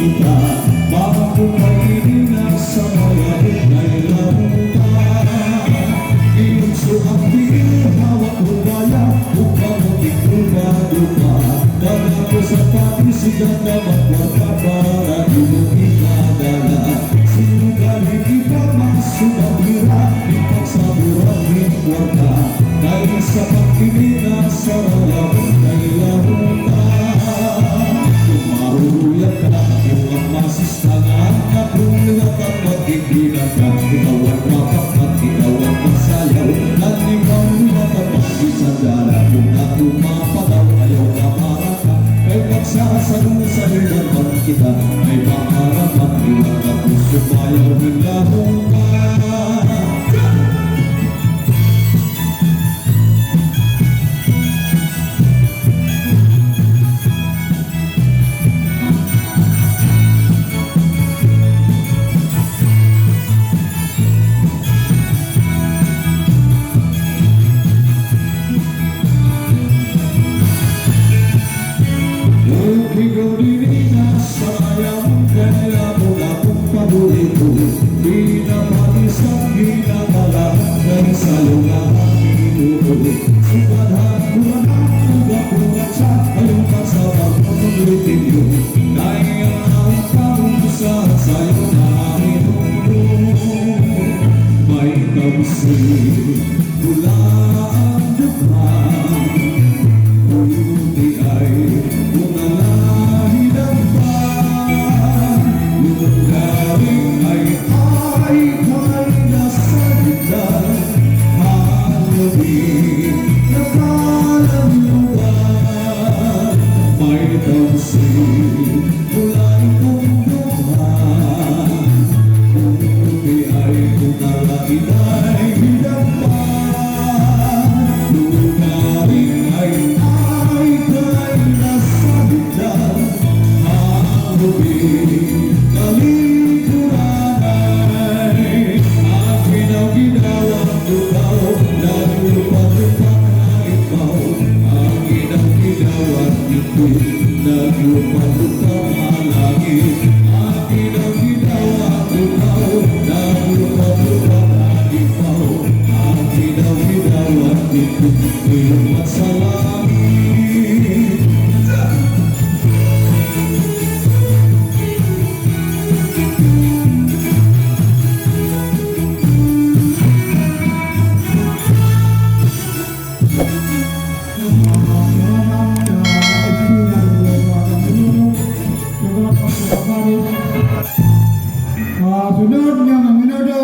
kita. Bago kainin na sa malapit na ilamutan. Inunso ang tingin, hawak ubaya, upang magigruba-gruba. Dala ko sa patisigan na magwagkabara, di mo ikadala. Sinugal hindi pa masumabira, ipagsaburan hingwarta. Dahil sa pagkinig na sa malapit na ilamutan. Kung mahuluyat ka, kung ang masistangan na pumilat at magkikilan ka, ikaw ang mapakat, ikaw ang masayaw. At ikaw lumat at magsisandala. Kung natumapadaw, ayaw na maraka. Kay pagsasalong sa hilapan kita, may pangarap at iwan na puso mayaw ng lahong ka. Ikaw din nasa ayaw, kaya mo na kung paborito. Pinapanisang hinakala, dahil sa'yo na ang minuto. Supadhan ko na ugat-ugat sa ayaw ka sa pagpapaglitin nyo. Dahil ang kauntusan sa'yo na ang minuto. May tausin, mula ang dukhan. Buti ay naglupa-lupa malagi. Akin ang ginawa ikaw, naglupa-lupa nalipaw. Akin ang ginawa ito, iyong masalangin. Sunod nga mga minuto.